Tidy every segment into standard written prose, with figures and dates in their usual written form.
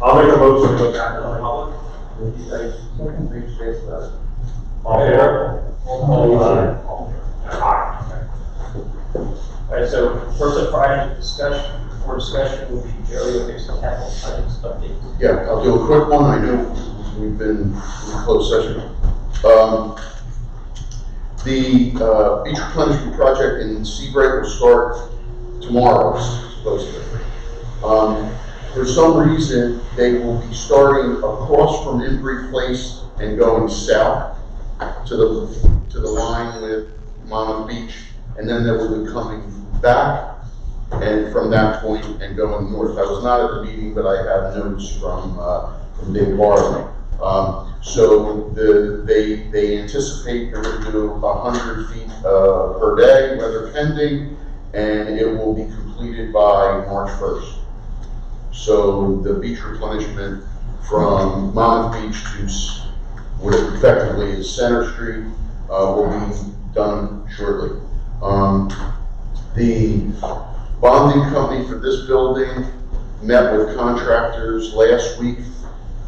I'll make a motion to go back to the public. All fair? Alright, so first up for item discussion, for discussion will be Jerry will give some capital projects updates. Yeah, I'll do a quick one. I know we've been in closed session. The beach replenishment project in Seabright will start tomorrow, supposedly. For some reason, they will be starting across from Embry Place and going south to the line with Monmouth Beach, and then they will be coming back and from that point and going north. I was not at the meeting, but I have notes from Dave Borough. So they anticipate they're going to do 100 feet per day, weather pending, and it will be completed by March 1st. So the beach replenishment from Monmouth Beach to what effectively is Center Street will be done shortly. The bonding company for this building met with contractors last week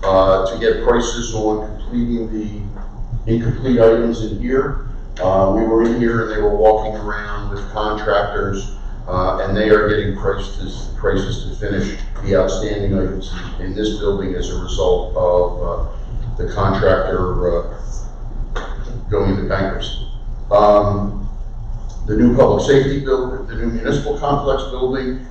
to get prices on completing the incomplete items in here. We were in here and they were walking around with contractors and they are getting prices to finish the outstanding items in this building as a result of the contractor going into bankruptcy. The new public safety building, the new municipal complex building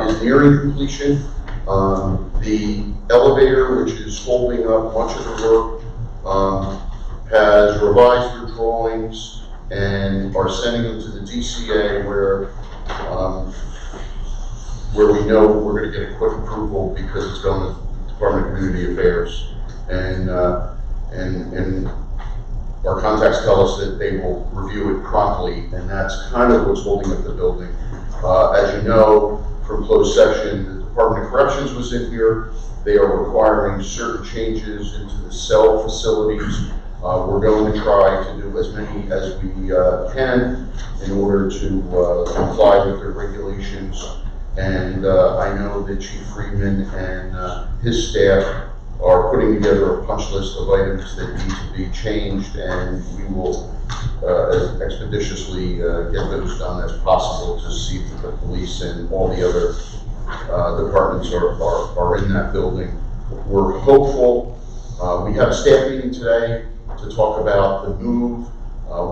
is nearing completion. The elevator, which is holding up much of the work, has revised their drawings and are sending them to the DCA where we know we're going to get a quick approval because it's going to the Department of Community Affairs, and our contacts tell us that they will review it promptly, and that's kind of what's holding up the building. As you know from closed session, the Department of Corrections was in here. They are requiring certain changes into the cell facilities. We're going to try to do as many as we can in order to comply with their regulations. And I know that Chief Friedman and his staff are putting together a punch list of items that need to be changed, and we will as expeditiously get those done as possible to see that the police and all the other departments are in that building. We're hopeful. We have a staff meeting today to talk about the move,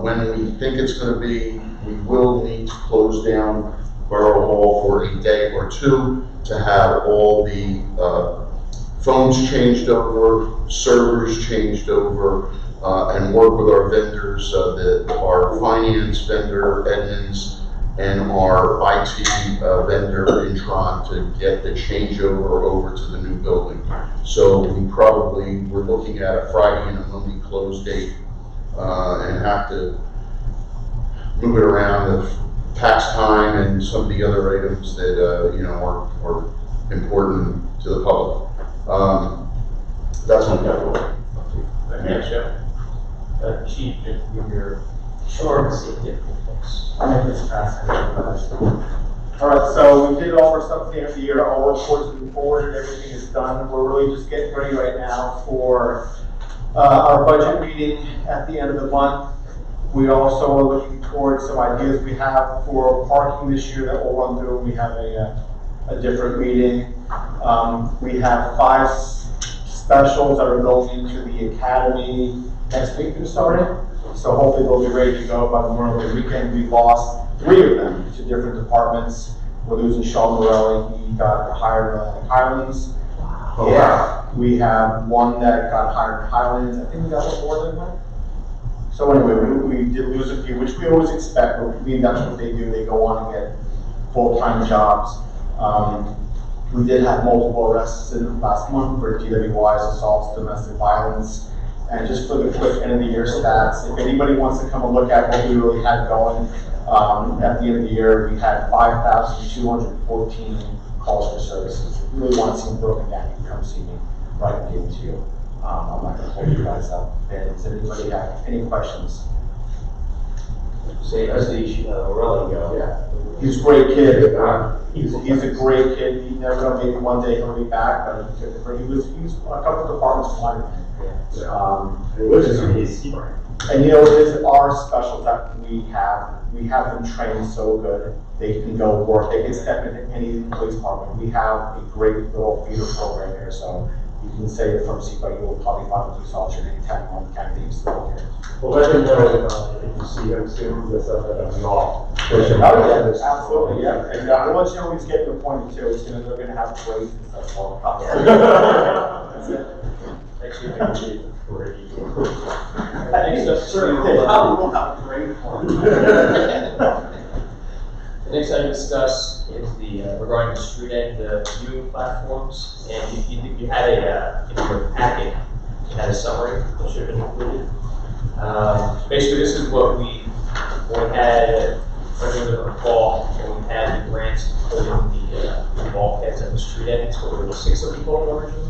when we think it's going to be. We will need to close down Borough Hall for a day or two to have all the phones changed over, servers changed over, and work with our vendors, our finance vendor, Edmunds, and our IT vendor, Intron, to get the changeover over to the new building. So we're looking at a Friday and a Monday close date, and have to move it around with tax time and some of the other items that are important to the public. That's my capital. Chief, if you're Sure. safety. I'll make this fast. All right, so we did all our stuff at the end of the year. All reports moving forward, everything is done. We're really just getting ready right now for our budget meeting at the end of the month. We also are looking towards some ideas we have for parking this year that we'll run through. We have a different meeting. We have 5 specials that are going into the academy next week. They're starting, so hopefully they'll be ready to go by Memorial Day weekend. We lost 3 of them to different departments. We're losing Sean Morelli. He got hired at Highlands. Oh, Yeah, we have one that got hired at Highlands. I think we got one more than that. So anyway, we did lose a few, which we always expect. But that's what they do. They go on and get full-time jobs. We did have multiple arrests in the last month for DWIs, assaults, domestic violence. And just for the quick end of the year stats, if anybody wants to come and look at what we really had going, at the end of the year, we had 5,214 calls for services. If you really want to see them broken down, you can come see me, right, and give it to you. I'm not gonna hold you guys up. And does anybody have any questions? Say, as the Morelli go. Yeah. He's a great kid. He's a great kid. You never know, maybe one day he'll be back, but he's a couple of departments behind him. And you know, it is our special that we have them trained so good, they can go work, they can step into any police department. We have a great little feeder program here, so you can say it from seat, but you will probably find a police officer in any town on the county that used to work here. Well, let him know if you see him soon, that's something all. Oh, yeah, absolutely, yeah. And we'll let you know when he's getting appointed too. They're gonna have praise and stuff for him. That's it. Next year, maybe great. I think so, sure. We'll have a great one. The next item to discuss is the, regarding the street end viewing platforms. And you had a, in your packet, you had a summary that should have been included. Basically, this is what we had, I remember the recall, when we had the grants to put in the bulkheads at the street ends, what were there 6 of them total originally?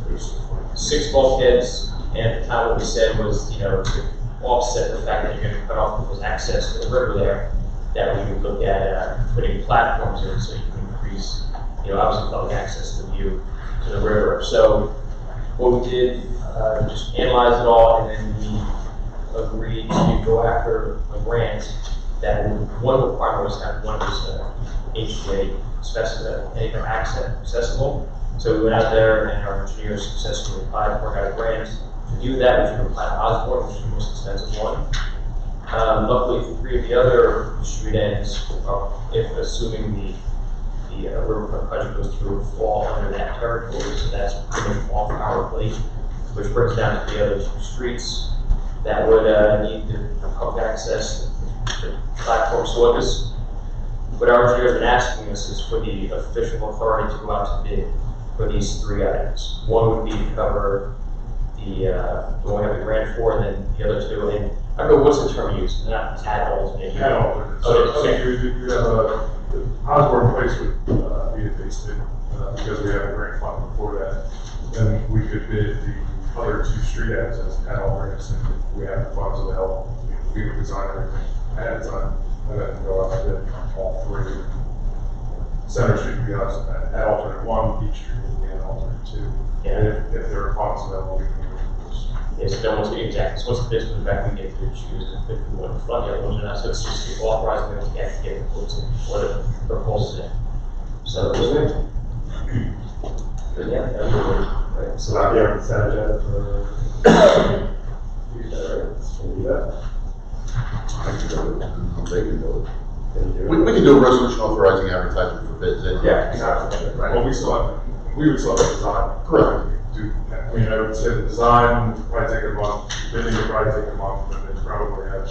6 bulkheads, and at the time what we said was, you know, to offset the fact that you're going to cut off people's access to the river there, that we would look at putting platforms in so you can increase, you know, obviously public access to the view to the river. So what we did, just analyze it all, and then we agreed to go after a grant that one requirement was that one was HGA accessible. So we went out there and our engineers successfully applied for a grant to do that, which we applied to Osborne, which is the most expensive one. Luckily, 3 of the other street ends, if assuming the riverfront project goes through, fall under that territory. So that's pretty much off our plate, which brings down to the other 2 streets that would need the public access to platform. So what our engineers have been asking us is for the official authority to go out to bid for these 3 items. One would be to cover the one we have the grant for, and then the other 2. And I don't know what's the term used. They're not TAD alternates. At alternate. So you have Osborne Place would be a base bid, because we have a grant fund before that. Then we could bid the other 2 street ends as at alternates, and if we have the funds available, we would design everything ahead of time, and then go out to bid all 3. Center Street would be at alternate 1, Beach Street would be at alternate 2. Yeah. And if there are funds available, we can use those. Yes, then once we exactly, so once the bid comes back, we get to choose if we want to fund the other ones or not. So it's just authorizing them to get the quotes in or the proposals in. So, yeah, that would be right. So now you have the set agenda for. They can do it. We can do a resolution authorizing advertising for bids. Yeah, exactly. Right. Well, we would still have to design. Correct. I mean, I would say the design would probably take a month, bidding would probably take a month, and then probably have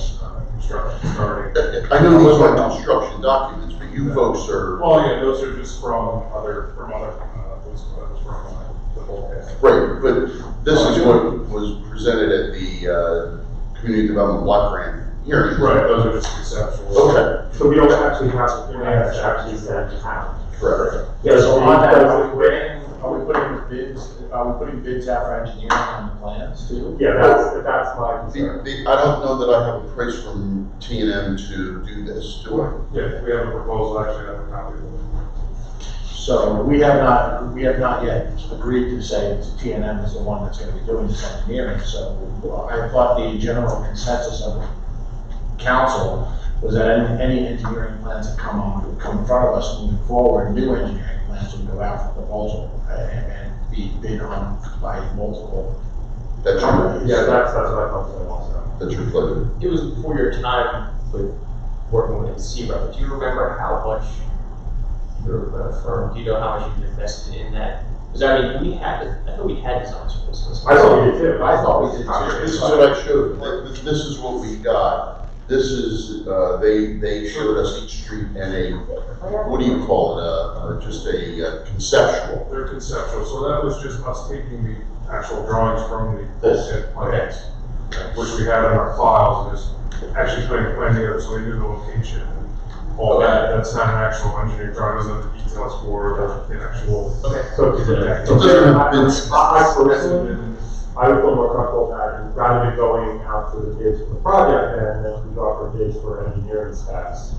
construction starting. I know those are construction documents, but you folks are. Well, yeah, those are just from other, from the bulkhead. Right, but this is what was presented at the Community Development Block Grant hearing. Right, those are just conceptual. Okay. So we don't actually have the plans to actually send to town. Correct. Yeah, so on that, are we putting bids out for engineering on the plans too? Yeah, that's my concern. I don't know that I have a price from T&M to do this, do I? Yeah, we have a proposal, actually, I have a copy of it. So we have not yet agreed to say that T&M is the one that's going to be doing this engineering. So I thought the general consensus of the council was that any engineering plans that come in front of us moving forward, new engineering plans would go out for proposal and be bid on by multiple. That's your, Yeah, that's what I thought also. that's your pleasure. It was before your time with working with Zebra, but do you remember how much your firm, do you know how much you invested in that? Because I mean, I thought we had designs for this. I thought we did too. I thought we did too. This is what I showed. This is what we got. This is, they showed us each street and what do you call it? Just a conceptual. They're conceptual, so that was just us taking the actual drawings from the bulkhead plans which we have in our files, is actually putting a plan together, so we knew the location and all that. That's not an actual engineering drawing, those are the details for the actual. Okay. So to protect. I would feel more comfortable with that, and rather than going out for the bids for the project, and then we go out for bids for engineering specs,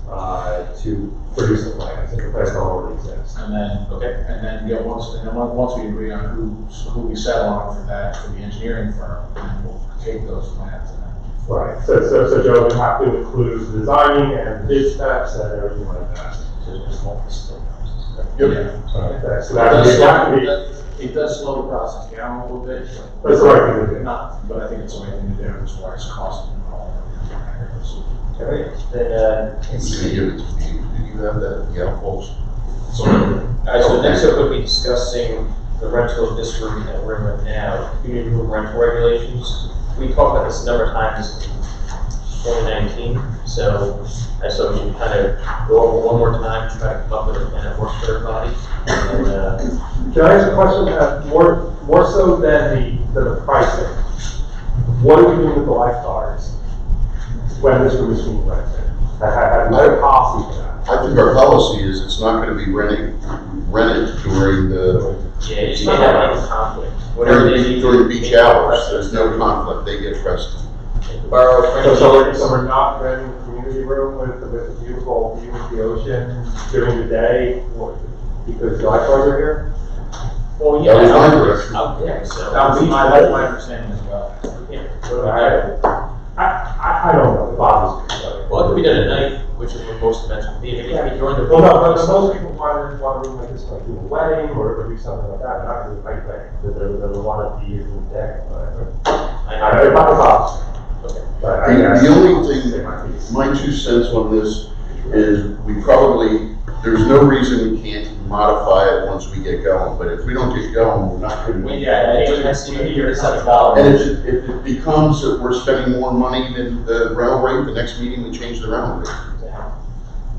to produce the plans, if the plans don't already exist. And then, yeah, once we agree on who we settle on for that, for the engineering firm, then we'll take those plans and then. Right, so Joe would have to include the designing and bid specs and everything like that. Yeah. Okay, so that would be, It does slow the process down a little bit. that's the right thing to do. Not, but I think it's the right thing to do as far as cost and all. All right, then, Who's gonna give it to me? Do you have that, yeah, folks? all right, so next up we'll be discussing the rental of this room that we're in right now, community room rental regulations. We talked about this a number of times in 2019, so I thought we should kind of go over one more time, try to come up with a plan that works for everybody. And, Can I ask a question, more so than the pricing? What are we doing with the lifeguards when this room is being rented? Have you had a policy for that? I think our policy is it's not gonna be rented during the, yeah, you can't have any conflict. Whatever they need during to- beach hours. There's no conflict, they get present. The borough. So we're not renting the community room with the beautiful view of the ocean during the day, because the lifeguards are here? Well, That was my yeah, direction. yeah, so. That's my understanding as well. Yeah. I don't know, it bothers me. Well, it could be done at night, which is what most events would be. Maybe during the. Well, no, but most people want a room like this, like do a wedding or do something like that, not do a night thing, that they want to be in the day. I know, it bothers me. Okay. But The only say thing, my piece. my 2 cents on this is we probably, there's no reason we can't modify it once we get going, but if we don't get going, we're not gonna. Well, yeah, it has to be here to $7. And if it becomes that we're spending more money than the rental rate, the next meeting we change the rental rate.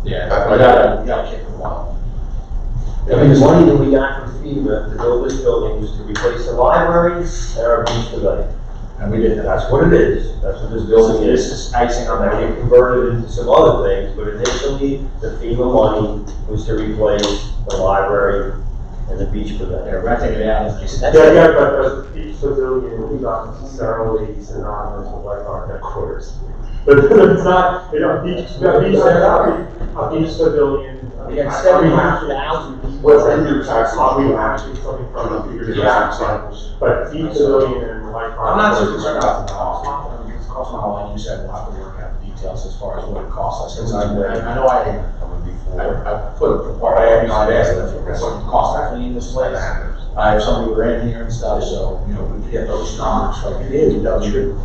Yeah, That's we gotta kick the wall. I mean, the money that we got from FEMA to build this building was to replace the library and our beach pavilion. And we did that. That's what it is. That's what this building This is. is icing on Now, that we cake. converted it into some other things, but initially, the FEMA money was to replace the library and the beach pavilion. They're renting it out. That's Yeah, it. yeah, but each pavilion is not necessarily synonymous with lifeguard headquarters. But it's not, you know, a beach pavilion. We got 70,000 people. What's in your tax? We actually something from your Yeah. tax, but beach pavilion and lifeguard. I'm not so headquarters concerned are about the not- cost. Because cost model, like you said, we'll have to work out the details as far as what it costs us. Because I know I put a report, I'd asked them what it costs to clean this place. I have somebody who ran here and stuff, so, you know, we can get those numbers, like it is,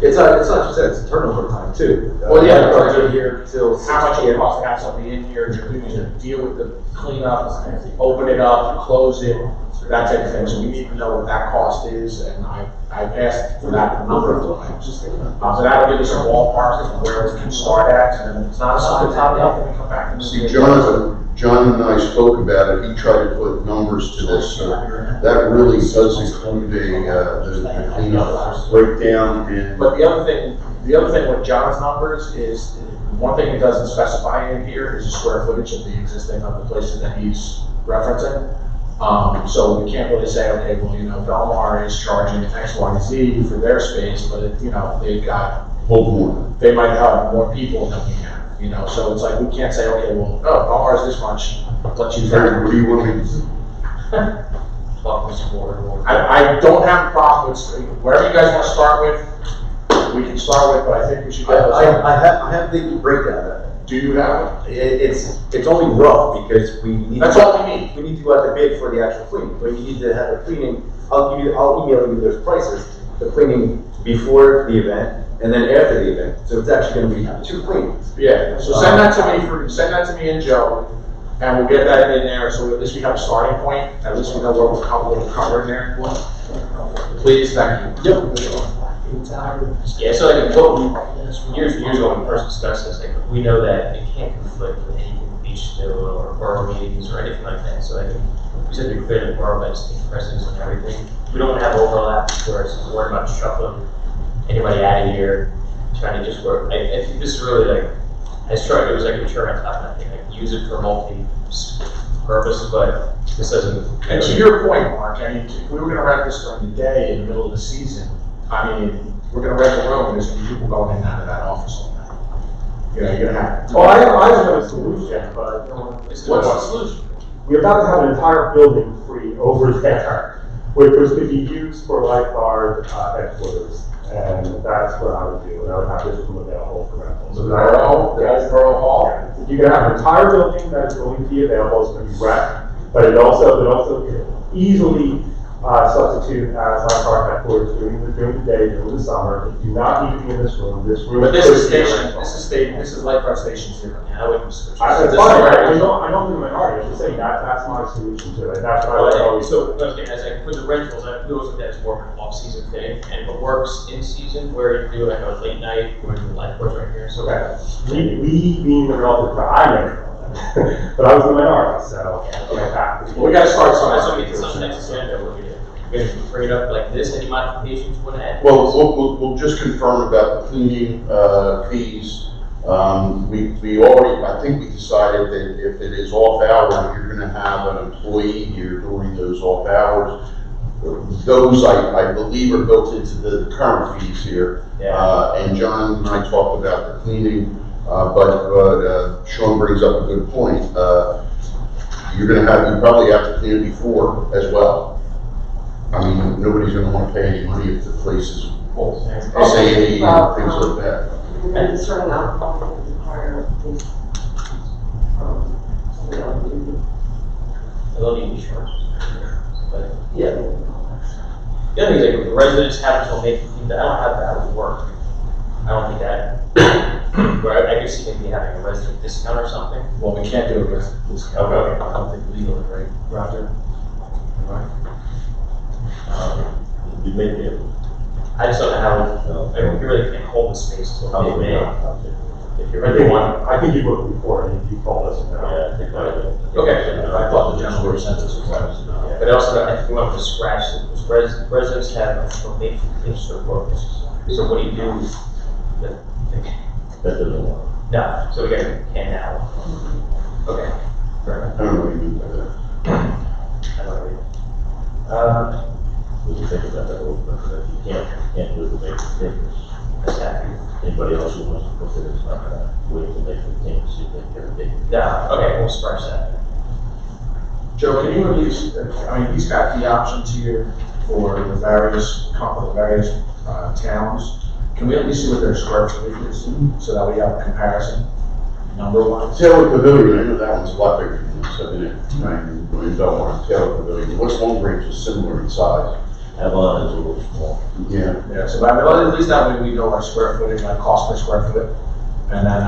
It's not just that, it's turnover time too. Well, yeah, Lifeguards are here till how much 6 it p.m. costs to have somebody in here, to deal with the cleanup, open it up, close it, that type of thing. So we need to know what that cost is, and I've asked for that a number of times. So that'll give us a ballpark of where we can start at, and if it's not something that's not enough, then we come back and. See, John and I spoke about it, he tried to put numbers to this, so that really does include the cleanup breakdown and. But the other thing with John's numbers is, one thing he doesn't specify in here is the square footage of the existing, of the places that he's referencing. So we can't really say, okay, well, you know, Belmar is charging X, Y, Z for their space, but it, you know, Hold more. they might have more people than we have, you know, so it's like, we can't say, okay, well, oh, Belmar is this much, let's use that. What do you want me to? I don't have a problem with, wherever you guys wanna start with, we can start with, but I think we should. I have the breakdown of that. Do you have it? It's only rough because we need. That's all we need. We need to go out to bid for the actual cleaning, but you need to have the cleaning, I'll email you those prices, the cleaning before the event and then after the event, so it's actually gonna be 2 cleanings. Yeah, so send that to me and Joe, and we'll get that in there, so at least we have a starting point, at least we know what we're covering there. Please, thank you. Yeah, so like, what years ago when we first discussed this, like, we know that it can't conflict with anything beach still or borough meetings or anything like that, so I think we said we created borough events, take precedence on everything. We don't have overlap, where it's worried about shuffling anybody out of here trying to just work. I think this is really like, it was like insurance, I think I can use it for multi-purpose, but this doesn't. And to your point, Mark, I mean, if we were gonna rent this during the day in the middle of the season, I mean, we're gonna rent a room, there's gonna be people going in and out of that office all night. You know, you're gonna have. Well, I don't have a solution, but What's the solution? we're about to have an entire building free over there, which could be used for lifeguard headquarters. And that's what I would do, and I would have this room available for rentals. The Borough, the old Borough Hall. You can have an entire building that is going to be available, it's going to be rec, but it also can easily substitute as lifeguard headquarters during the day, during the summer. If you do not need to be in this room. But this is station, this is lifeguard station zero. Yeah, I wouldn't switch. That's This fine, is- I don't think minority, I'm just saying that's my solution to it, that's what I would always. So, as I put the rentals, I always look at it as more of an off-season thing, and if it works in season, where you do like a late night, where you do lifeguards right here, so. We being the relative, I never know that, but I was the minority, so. We gotta start So I somewhere. mean, some next agenda, we're gonna bring it up like this, any modifications you wanna add? Well, we'll just confirm about the cleaning, fees. We already, I think we decided that if it is off hours, you're gonna have an employee here during those off hours. Those, I believe, are built into the current fees here. And John and I talked about the cleaning, but Sean brings up a good point. You probably have to clean it before as well. I mean, nobody's gonna wanna pay any money if the place is full, sandy and things like that. And serving alcohol is part of this, something else to do. I don't need insurance. But Yeah. the other thing is, like, the residents have until May 15th, I don't have that would work. I don't think that, where I could see maybe having a resident discount or something. Well, we can't do a resident discount. Okay. I don't think legally, right, Roger? Right? We may be able I just don't know how, I mean, you really can't hold the space until mid-May. If you really want. I think you looked before and you called us. Yeah, I think I will. Okay. I thought the general consensus was that was no. But also, I think we want to scratch it, because residents have until May 15th to work. So what do you do? That doesn't work. No, so we can now. Okay. Fair enough. I don't know what you mean by that. I don't know. We can think about that a little bit, but you can't do it to make the difference. That's happy. Anybody else who wants to put it, it's not gonna wait till May 15th to see if they can get it. No, okay, we'll scratch that. Joe, can you at least, I mean, he's got the options here for the various towns. Can we at least see what their square footage is, so that we have a comparison, number-wise? Taylor Pavilion, I know that one's a lot bigger than this, I've been in Belmar, Taylor Pavilion. West Long Branch is similar in size. Avalon is a little small. Yeah. Yeah, so I mean, at least that way we know our square footage, like cost per square foot, and then,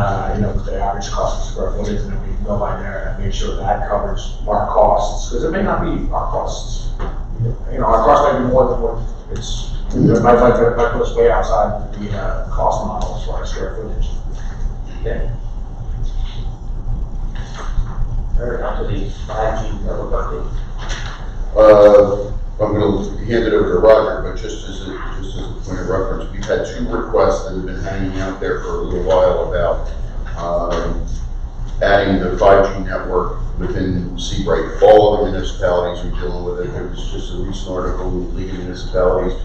the average cost per square footage, and then we can go by there and make sure that covers our costs, because it may not be our costs. Our costs may be more than what it's, it might put us way outside the, cost model as far as square footage. Okay. All right, on to the 5G network update. I'm gonna hand it over to Roger, but just as a point of reference, we've had 2 requests that have been hanging out there for a little while about, adding the 5G network within Seabright. All other municipalities are dealing with it. There was just a recent article in the League of Municipalities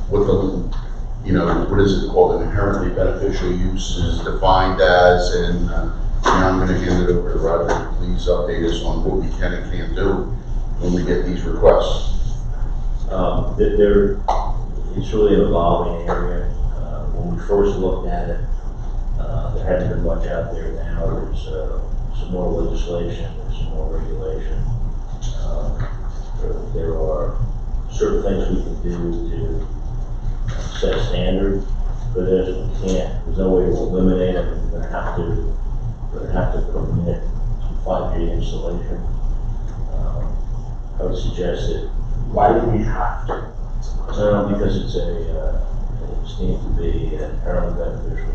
with what is it called, an inherently beneficial use is defined as, and now I'm gonna hand it over to Roger. Please update us on what we can and can't do when we get these requests. It's really an evolving area. When we first looked at it, there hadn't been much out there. Now there's some more legislation, there's some more regulation. There are certain things we can do to set a standard for this. We can't, there's no way to eliminate it. We're gonna have to permit 5G installation. I would suggest that. Why do we have to? Because it seems to be inherently beneficial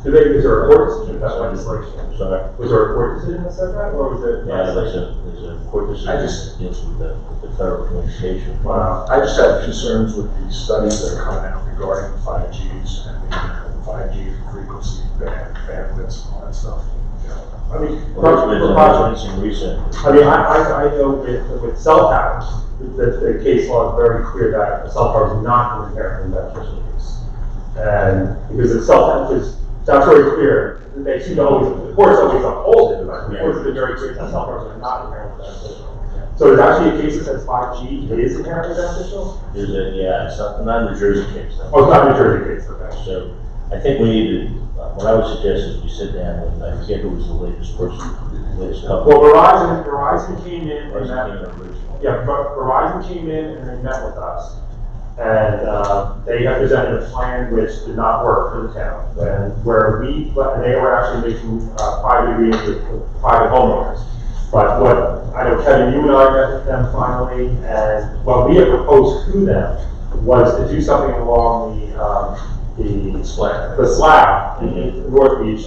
Is there a court decision, that's legislation? Sorry. Was there a court decision that said that, or was it? Yeah, there's a court decision that deals with the federal communication. Wow. I just have concerns with the studies that are coming out regarding 5Gs and the 5G frequency bandwidths and all that stuff. You know, I mean, Well, there's been some recent. I mean, I know with cell towers, the case law is very clear that a cell tower is not an inherently beneficial use. And because the cell tower is, that's very clear, they seem to always, the courts always uphold it, but the courts have been very clear that cell towers are not inherently beneficial. So there's actually a case that says 5G is inherently beneficial? There's a, yeah, it's not a New Jersey case though. Oh, it's not a New Jersey case, okay. So I think we need to, what I would suggest is we sit down with, I forget who was the latest person, the latest couple. Well, Verizon came in and met, Original. yeah, Verizon came in and they met with us. And they had presented a plan which did not work for the town. And where we, and they were actually making private agreements with private homeowners. But what, I know Kevin, you and I met with them finally, and what we had proposed to them was to do something along the slab in North Beach,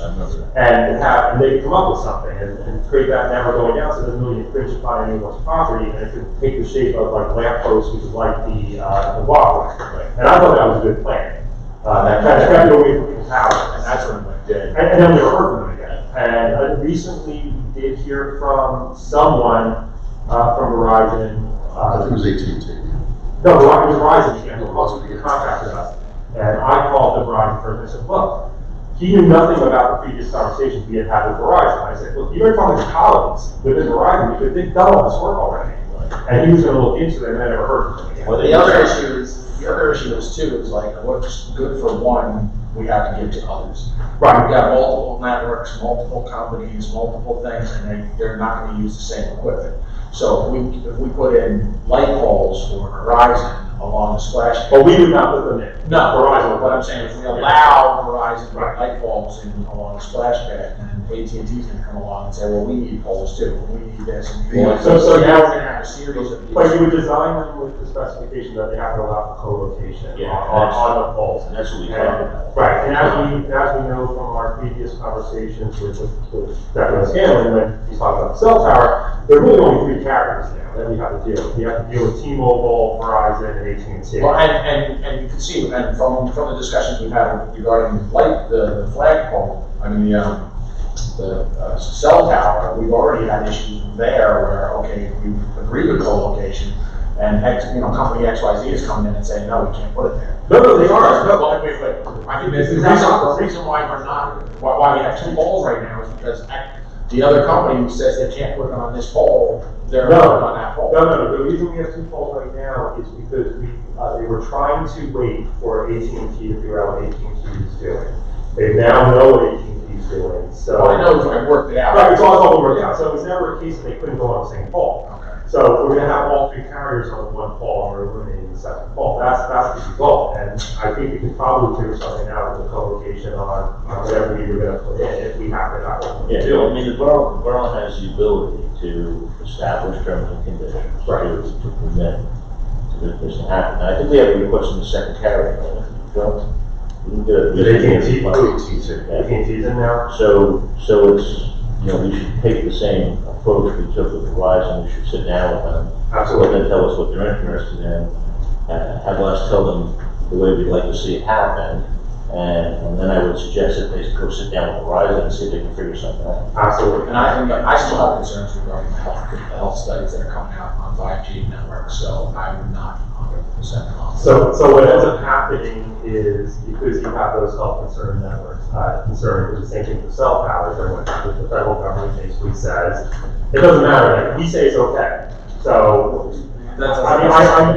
and they come up with something and create that never going down, so it doesn't really infringe upon anyone's property, and it could take the shape of like lamp posts, which is like the walkway. And I thought that was a good plan. That kind of away from people's houses. And that's what I did. And then we were heard from them again. And recently we did hear from someone from Verizon. I think it was AT&T. No, it was Verizon again, who contacted us. And I called the Verizon person and said, look, he knew nothing about the previous conversations we had had with Verizon. I said, look, you better talk to colleagues within Verizon because they've done all this work already. And he was going to look into it and I never heard from him again. Well, the other issue is too, is like what's good for one, we have to give to others. Right. We've got multiple networks, multiple companies, multiple things, and they're not gonna use the same equipment. So if we put in light poles for Verizon along the splash pad. But we would not put them in. No, Verizon. what I'm saying is we allow Verizon to put light poles in along the splash pad, and AT&T's gonna come along and say, well, we need poles too, we need this. And So now now- we're gonna have a series of. But you would design them with the specification that they have to allow for co-location Yeah, on the poles. And that's what we talked about. Right, and as we know from our previous conversations with Deputy Scanlon, when he's talking about the cell tower, there are really only three carriers now that we have to deal with. We have to deal with T-Mobile, Verizon, and AT&T. Well, and you can see, and from the discussions we've had regarding the flagpole, I mean, the cell tower, we've already had issues there where, okay, we agree with co-location, and company XYZ is coming in and saying, no, we can't put it there. No, they are. No. Well, wait, I mean, the reason why we're not, why we have two poles right now is because the other company says they can't put it on this pole, they're No. putting it on that pole. No. The reason we have two poles right now is because they were trying to wait for AT&T to figure out what AT&T is doing. They now know what AT&T is doing, so. Well, I know I worked it out. Right, it's all worked out, so it was never a case that they couldn't go on the same pole. Okay. So we're gonna have all three carriers on one pole, and we're eliminating the second pole. That's the result, and I think we can probably figure something out with the co-location on whatever we were gonna put in, if we have to not Yeah, do I it. mean, the borough has the ability to establish terms and conditions Right. to permit this to happen. I think we have a request from the second carrier, Joe. We can get Did AT&T? Yeah. AT&T's in now? So it's, we should take the same approach we took with Verizon, we should sit down with them. Absolutely. Let them tell us what they're interested in, have us tell them the way we'd like to see it happen. And then I would suggest that they go sit down with Verizon and see if they can figure something out. Absolutely. And I still have concerns regarding the health studies that are coming out on 5G networks, so I'm not 100% on. So what ends up happening is, because you have those health concern networks, which is the same thing with cell towers, and what the federal government basically says, it doesn't matter, like, we say it's okay. So, I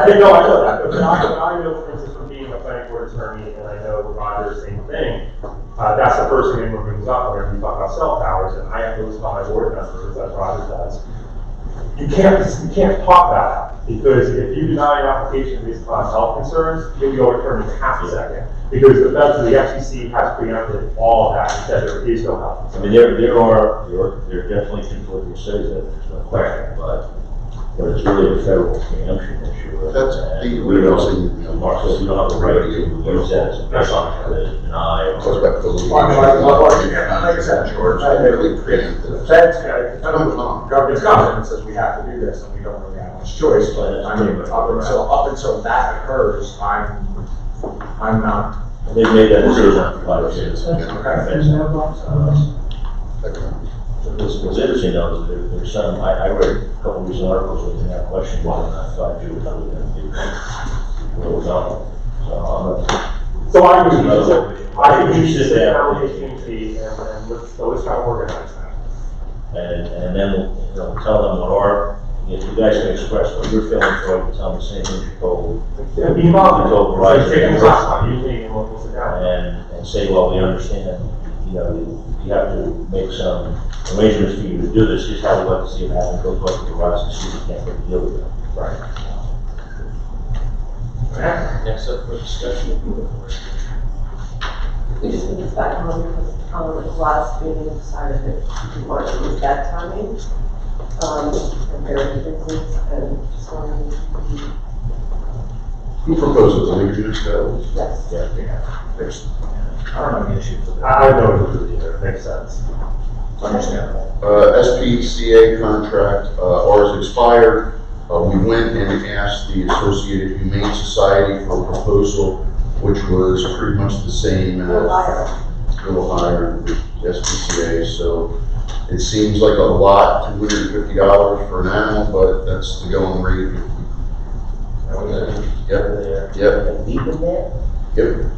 didn't know I know that, but I know, for instance, from being a planning board attorney, and I know Roger, same thing, that's the first thing anyone brings up whenever you talk about cell towers, and I have to listen to my board members, as Roger does. You can't talk about that, because if you deny an application based upon health concerns, you'll be overturned in half a second. Because the FCC has preempted all of that, and said there is no health I concern. mean, there are definitely things what you say that there's no question, but but it's really a federal preemption issue. That's And the, we we're don't, saying, Mark says we don't have the right to use that as a basis to deny. goes back to the. Like I said, George, Really the preemptive. Fed's government's government says we have to do this, and we don't really have much choice, but I mean, up until that occurs, I'm not. They've made that decision on 5 years. What's interesting though is there's some, I read a couple of recent articles where they have questioned whether or not 5G was really going to be what was on. So I would You use sit the there. foundation fee and let's try to organize that. And then, you know, tell them what our, you guys can express what you're feeling for it, tell them the same thing you told. Yeah, be involved. You told Like Verizon. taking this last time, usually, and we'll sit down. And say, well, we understand, you know, you have to make some arrangements for you to do this, here's how we'd like to see it happen, go talk to Verizon, see if we can't get a deal with it. Right. Next up for discussion. We just need this back on because, the last meeting decided that we wanted to use that timing. And very business and just wanted to, Who proposed it, the League of Municipalities? yes. I don't have any issues with that. I know what you're doing there, makes sense. Understandable. SPCA contract, ours expired. We went and asked the Associated Humane Society for a proposal, which was pretty much the same as. A little higher than the SPCA, so it seems like a lot, $250 for an animal, but that's the going rate. Yep, yep, Leave them there? yep.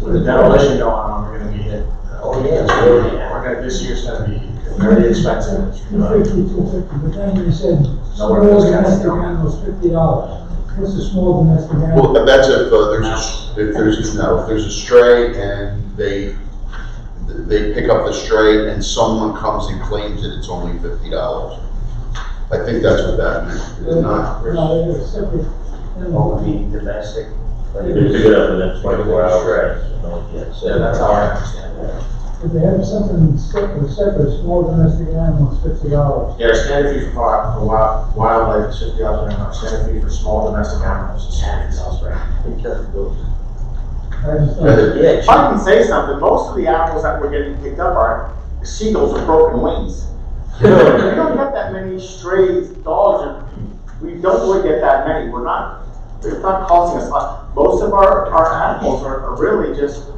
The demolition going on, we're gonna be hit. Oh, yeah. This year's gonna be very expensive. But then you said, Nowhere small else can domestic go. animals, $50. What's a small domestic animal? Well, that's if there's a stray and they pick up the stray and someone comes and claims it, it's only $50. I think that's what that meant, is it not? No, it's separate. Oh, the domestic. Like, they pick it up within 24 hours. Yeah, that's how I understand it. If they have something separate, small domestic animals, $50. Yeah, standard fee for wildlife is $50 an hour, standard fee for small domestic animals is $50, right? I understand. If I can say something, most of the animals that we're getting picked up are seagulls with broken wings. We don't get that many stray dogs, we don't really get that many, it's not costing us a lot. Most of our animals are really just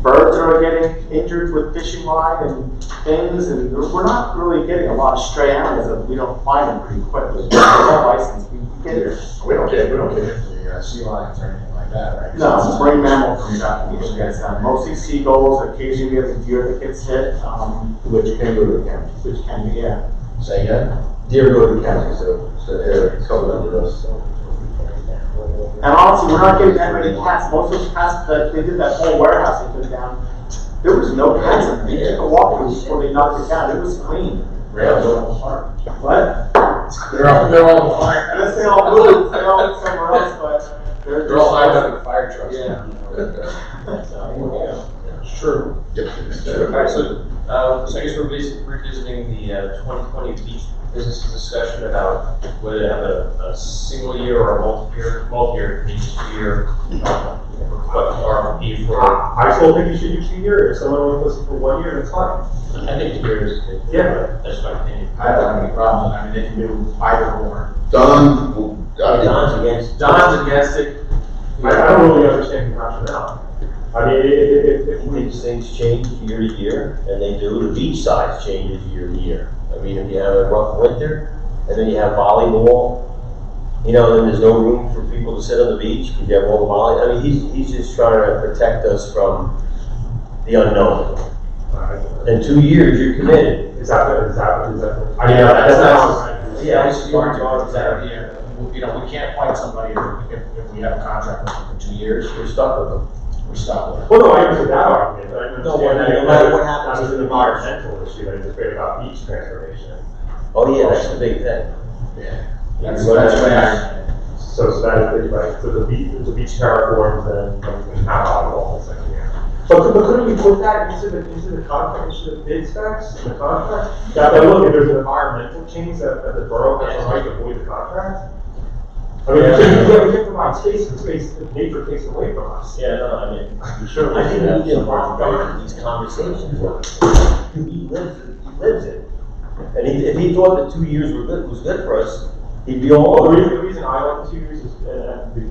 birds that are getting injured with fishing line and things, and we're not really getting a lot of stray animals, and we don't find them pretty quickly. We're all licensed, we get it. We don't get into the sea lions or anything like that, right? No, it's a marine mammal from that usually gets done. Mostly seagulls, occasionally we have a deer that gets hit, which can go to the county, which can be, yeah. Say again? Deer go to the county, so they're covered under us. And honestly, we're not getting that many cats. Most of those cats that they did that whole warehouse they took down, there was no cats in there. They took a walk before they knocked it down. It was clean. Rails are on the park. What? They're all fire. Unless they all moved, they all went somewhere else, but They're all lined up in fire trucks. Yeah. It's true. Alright, so I guess we're revisiting the 2020 beach business discussion about whether to have a single year or a multi-year, each year, RFP for, I still think you should do 2 years. If someone wants to listen for 1 year, that's fine. I think the year is, Yeah. that's my opinion. I don't have any problem. I mean, they can do either or. Don, Don's against. Don's against it. I don't really understand the rationale. I mean, if we, These things change year to year, and they do. The beach size changes year to year. I mean, if you have a rough winter, and then you have volleyball, you know, then there's no room for people to sit on the beach because you have all the volley. I mean, he's just trying to protect us from the unknown. In 2 years, you're committed. is that, I mean, Yeah, that's that's- Yeah, it's it's hard hard to to that year. You know, we can't find somebody if we have a contract with them for 2 years, You're stuck with them. we're stuck with it. Well, no, I understand that argument, but I understand No, but that no matter what happens that's in an the environmental issue that is afraid about beach transformation. Oh, yeah, that's the big thing. That's the way I. So that is right. So the beach terraforms and how volleyball is like, yeah. But couldn't we put that into the contract, into the bid specs, in the contract? That, look, if there's an environmental change that the borough has a right to void the contract? I mean, we can't provide space, and nature takes it away from us. Yeah, no, I mean, You should. I think we get involved in these conversations. He lives it. And if he thought that 2 years was good for us, he'd be all Well, over it. the reason I like the 2 years is, and the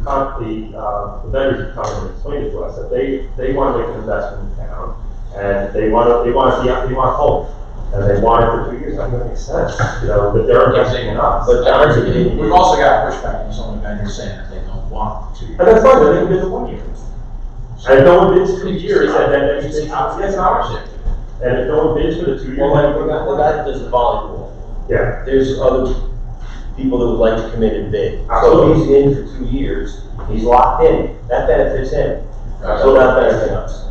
vendors have come and explained it to us, that they want to make an investment in town, and they want home, and they want it for 2 years. That makes sense, you know, but they're investing in us. But honestly, We've also got pushback from some of the vendors saying that they don't want to. And that's fine, they can bid the 1 year. And if no one bids 2 years, and then it's an option. And if no one bids for the 2 years, well, then the guy that does the volleyball, yeah. there's other people that would like to come in and bid. So Absolutely. he's in for 2 years, he's locked in, that benefits him. So that benefits us.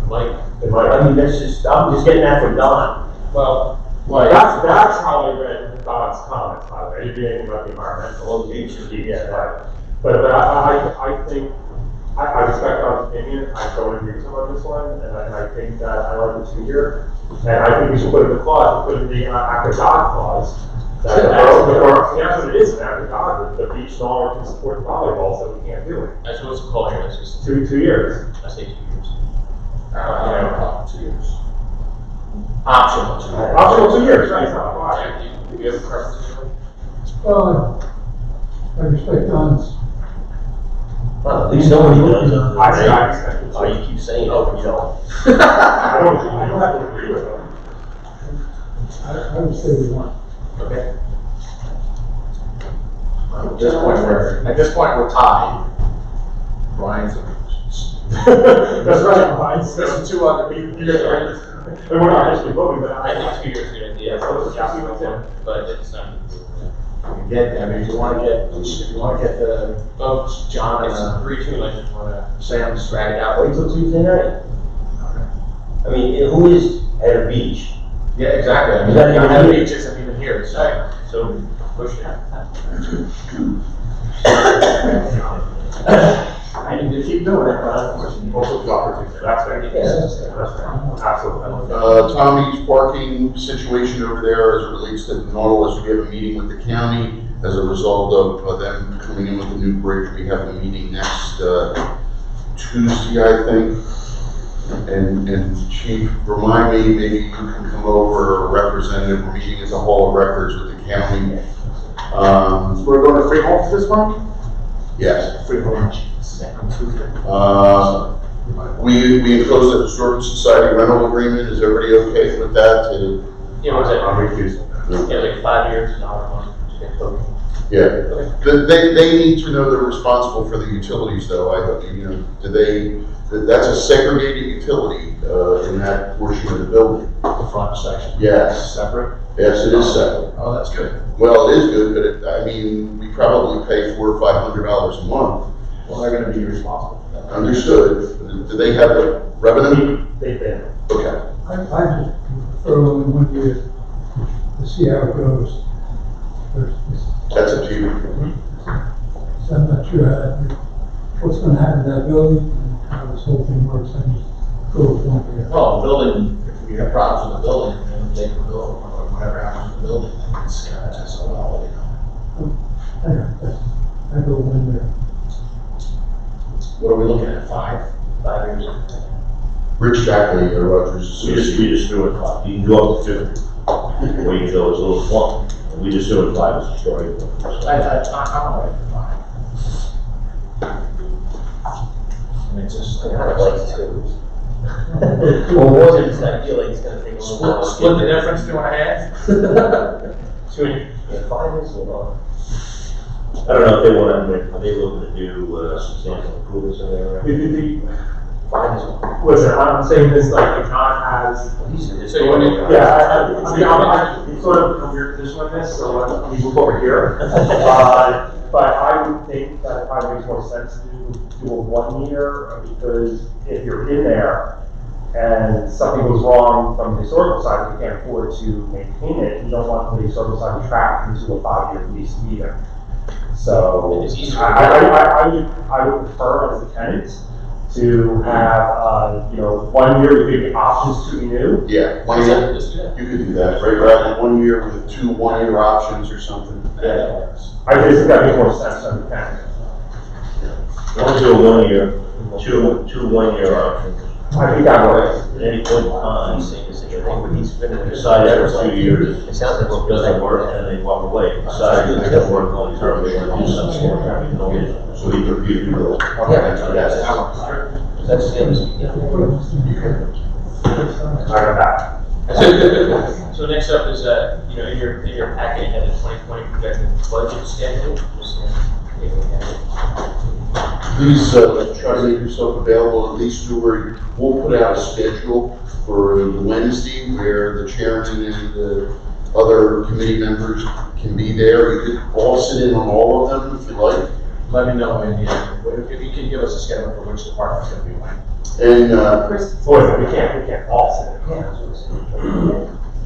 Mike? I mean, I'm just getting that from Don. Well, That's how I read Don's comments, by the way. He didn't anything about the environmental. Well, you should be, Yeah, right. But I think, I respect Don's opinion, I don't agree with him on this one, and I think that I like the 2 year. And I think we should put in the clause, put in the after God clause. That that's what it is, an after God, the beach no longer can support volleyball, so we can't do it. that's what's called here, that's just, 2 years. I say 2 years. I don't have a problem with 2 years. Optional 2 years. Optional 2 years, right, it's not 5. Jack, do you have a preference? Well, I respect Don's. Well, at least somebody does. I respect it. Oh, you keep saying it, you know. I don't have to agree with him. I would say we want. Okay. At this point, we're tied. Brian's. That's right, Brian. There's 2 other people. You guys are, and we're not actually voting, but I think 2 years is a good idea. Yeah, so let's just see what's in. But it's not. I mean, if you wanna get the, Oh, John it's and 3-2, I just wanna. Sam's drag it out. Wait till Tuesday night. I mean, who is at a beach? Yeah, exactly. I mean, Not even the here. beach isn't even here, so. So, push it. I need to keep doing it, but unfortunately. Also the opportunity, that's right. Yeah. That's right, absolutely. Tommy's parking situation over there as it relates to the Nautilus, we have a meeting with the county. As a result of them coming in with the new bridge, we have a meeting next Tuesday, I think. And Chief, remind me, maybe you can come over, or representative, we're meeting as a Hall of Records with the county. We're going to Freehold for this one? Yes. Freehold. We enclosed the Historical Society rental agreement, is everybody okay with that? Yeah, what's that? I'm refusing. Yeah, like 5 years, $1 a month. Yeah, they need to know they're responsible for the utilities though, that's a segregated utility, in that portion of the building. The front section. Yes, Separate? yes, it is separate. Oh, that's good. Well, it is good, but we probably pay $400 or $500 a month. Well, they're gonna be responsible for that. Understood. Do they have the revenue? They've been. Okay. I just prefer only 1 year to see how it goes. That's up to you. So I'm not sure what's gonna happen to that building and how this whole thing works. I just go with 1 year. Well, the building, if we have problems with the building, then they can go, or whatever happens to the building, then it's gonna test so well, you know. I go 1 year. What are we looking at, 5? 5 years. Rich Jackley, Rogers We Associates. just do it 5, you can go up to 50. Wait until it's a little slump, and we just do it 5 as a story. I'm all right for 5. I mean, it's just. I like 2. Well, more than just, I feel like it's gonna take a little while. Split the difference, 2.5? 2 Yeah, 5 is a lot. I don't know if they want to, are they looking to do substantial improvements in there? 5 is a lot. Listen, I'm saying this like the con has. So you want to? Yeah, I'm sort of in a weird position on this, so let me move over here. But I would think that it probably makes more sense to do a 1 year, because if you're in there and something goes wrong from the historical side, you can't afford to maintain it, you don't want the historical side to be trapped into a 5-year lease either. So It's easier. I would prefer as a tenant to have 1 year, you give options to renew. Yeah, one year, you could do that, right, rather than 1 year with 2 one-year options or something. Yeah. I think that makes more sense than the 10. One to a 1 year, two 1 year options. I think that works. At any point in time, He's saying, I think when he's been in the decide after 2 years, it sounds like it doesn't work, and they walk away. Decide it doesn't work long term, they want to do something more term, no issue. So he could be, That's yeah. I got that. So next up is, you know, in your packet, you had the 2020 projected budget schedule. Just, take a look at it. please, try to make yourself available, at least we'll put out a schedule for Wednesday where the chairman and the other committee members can be there. You could all sit in on all of them if you like. Let me know, and if you can give us a schedule for which department's gonna be when. And, Boy, we can't all sit in.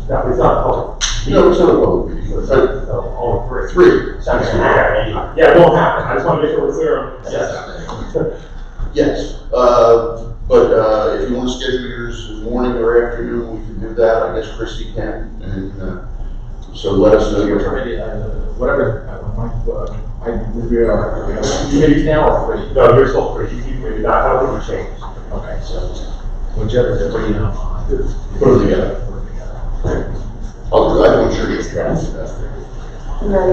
No, it's not public. no, it's not a public meeting, but No, only 3. 3. Sounds yeah, it won't happen. I just want to make sure we're clear on. Yes. Yes, but if you want to schedule yours morning or afternoon, we can do that. I guess Christie can, and so let us know your. Whatever, we are committees now or 3? No, you're still free. You keep maybe that. I don't think you changed. Okay, so whichever, you know. Put them together. I'm sure you'll try to do that. And then,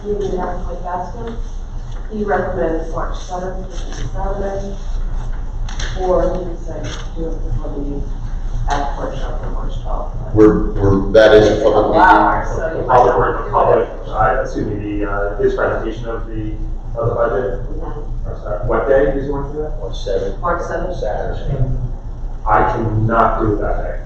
meeting after my Baskin, he recommends March 7th, which is a Saturday, or he would say do it before the meeting at the workshop on March 12th. That is a public meeting. Wow, so you might want to do it. Excuse me, his presentation of the budget. Or sorry, what day did you want to do that? March 7th. March 7th? Saturday. I cannot do it that day.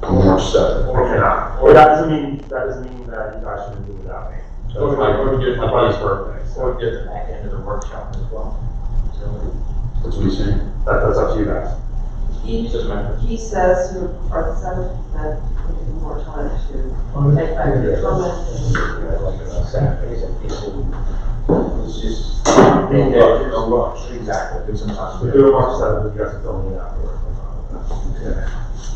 On March 7th. Or cannot. Or that doesn't mean that you guys shouldn't do it without me. So it's my brother's birthday. Or get the back end of the workshop as well. So, That's what he's saying. That's up to you guys. He says you are the 7th, that we give you more time to take back your comments. Saturdays and people. It's just, No rush, exactly, because sometimes We do it March 7th, you guys can fill me in afterwards.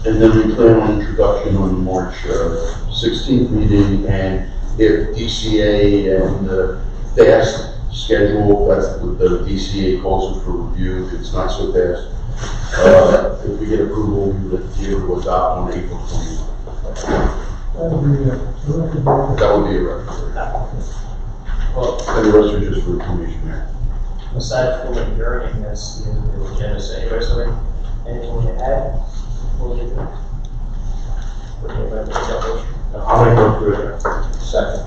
And then we plan on introduction on the March 16th meeting, and if DCA and the fast schedule, that's what the DCA calls it for review, if it's not so fast. If we get approval, we would be able to adopt on April 21st. That would be a record. well, And the rest are just for information there. aside from adjourning, that's the end of the agenda. So anybody have anything to add? Before we adjourn? Would anybody make that motion? I'll make one through it. second.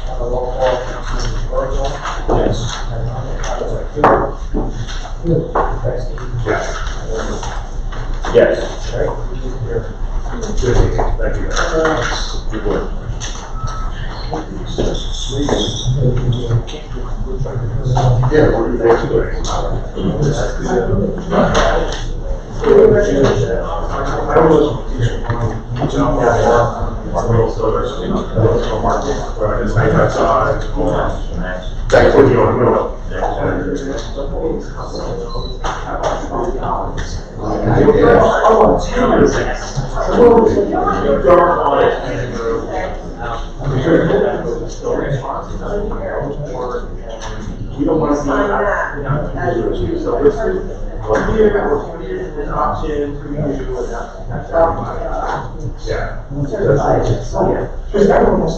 On a roll call, Councilman Borough? Yes. Yes. Yes. All right, we adjourn. Good meeting. Thank you. Good work. Yeah, we're going to do it. Thank We don't want to see Sign that. that. So this is, an option for you and that's. Yeah. Certified. Just everyone else.